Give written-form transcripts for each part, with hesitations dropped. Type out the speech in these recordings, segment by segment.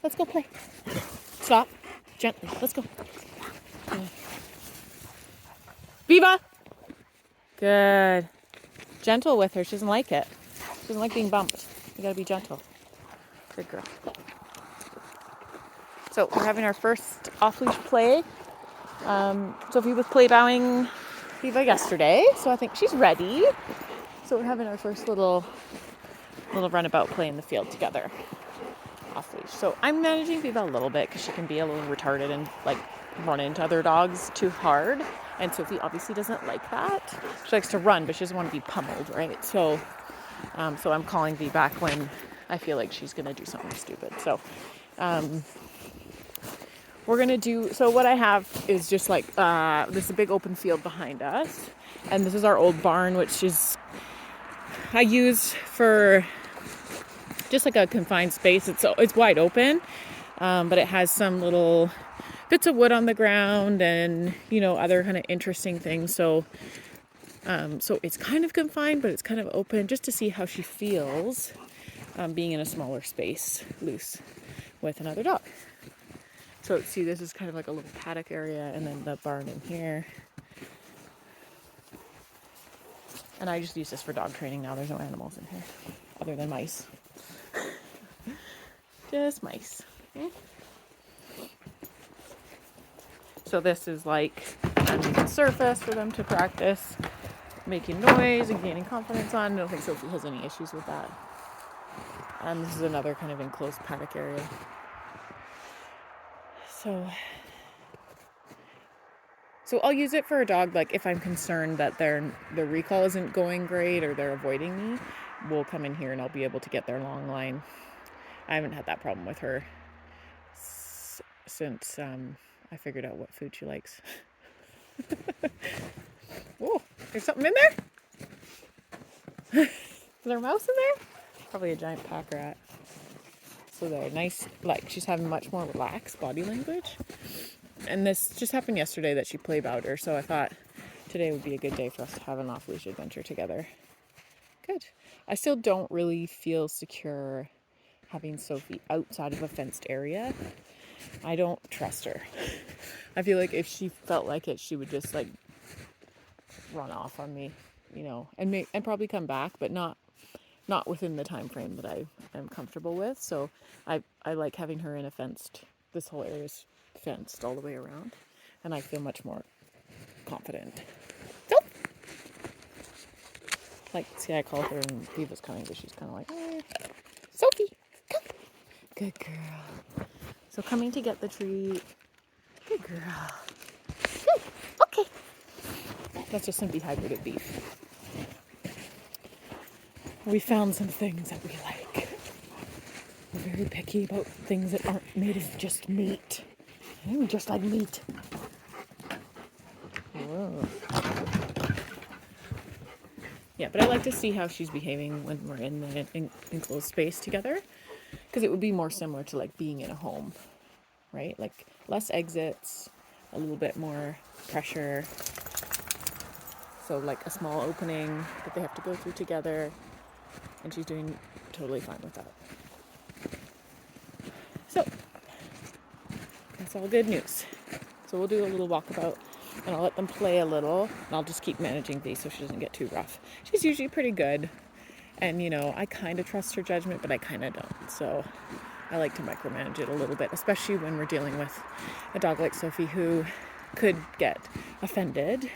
Let's go play. Stop. Gently. Let's go. Viva! Good. Gentle with her. She doesn't like it. She doesn't like being bumped. You gotta be gentle. Good girl. So we're having our first off-leash play. Sophie was play bowing Viva yesterday, so I think she's ready. So we're having our first little runabout play in the field together, off leash. So I'm managing Viva a little bit because she can be a little retarded and like run into other dogs too hard. And Sophie obviously doesn't like that. She likes to run, but she doesn't want to be pummeled, right? So I'm calling V back when I feel like she's gonna do something stupid. So we're gonna do. So what I have is just like this is a big open field behind us, and this is our old barn, which is I use for just like a confined space. It's wide open, but it has some little bits of wood on the ground and other kind of interesting things. So it's kind of confined, but it's kind of open just to see how she feels being in a smaller space, loose, with another dog. So see, this is kind of like a little paddock area, and then the barn in here. And I just use this for dog training now. There's no animals in here, other than mice. Just mice. Okay? So this is like a surface for them to practice making noise and gaining confidence on. I don't think Sophie has any issues with that. And this is another kind of enclosed paddock area. So I'll use it for a dog, like if I'm concerned that their recall isn't going great or they're avoiding me, we'll come in here and I'll be able to get their long line. I haven't had that problem with her since I figured out what food she likes. Oh, there's something in there? Is there a mouse in there? Probably a giant pack rat. So they're nice, like she's having much more relaxed body language. And this just happened yesterday that she play bowed her, so I thought today would be a good day for us to have an off-leash adventure together. Good. I still don't really feel secure having Sophie outside of a fenced area. I don't trust her. I feel like if she felt like it, she would just like run off on me, and probably come back, but not within the time frame that I am comfortable with. So I like having her in a fenced. This whole area is fenced all the way around, and I feel much more confident. So, like, see, I call her and Viva's coming, but she's kind of like, Sophie, come. Good girl. So coming to get the treat. Good girl. Good. Okay. That's just some dehydrated beef. We found some things that we like. We're very picky about things that aren't made of just meat. We just like meat. Whoa. Yeah, but I like to see how she's behaving when we're in the enclosed space together, because it would be more similar to like being in a home, right? Like less exits, a little bit more pressure. So like a small opening that they have to go through together, and she's doing totally fine with that. So that's all good news. So we'll do a little walkabout, and I'll let them play a little, and I'll just keep managing these so she doesn't get too rough. She's usually pretty good, and I kind of trust her judgment, but I kind of don't. So I like to micromanage it a little bit, especially when we're dealing with a dog like Sophie who could get offended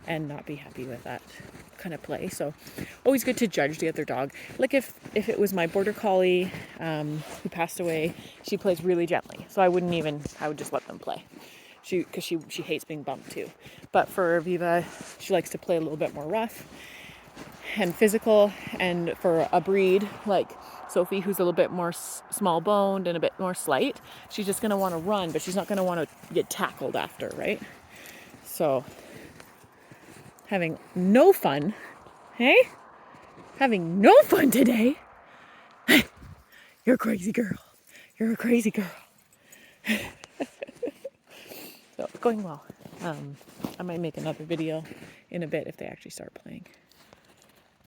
and not be happy with that kind of play. So always good to judge the other dog. Like if it was my border collie who passed away, she plays really gently, so I would just let them play. Because she hates being bumped too. But for Viva, she likes to play a little bit more rough and physical. And for a breed like Sophie, who's a little bit more small boned and a bit more slight, she's just going to want to run, but she's not going to want to get tackled after, right? So having no fun, hey? Having no fun today. You're a crazy girl. You're a crazy girl. So going well. I might make another video in a bit if they actually start playing.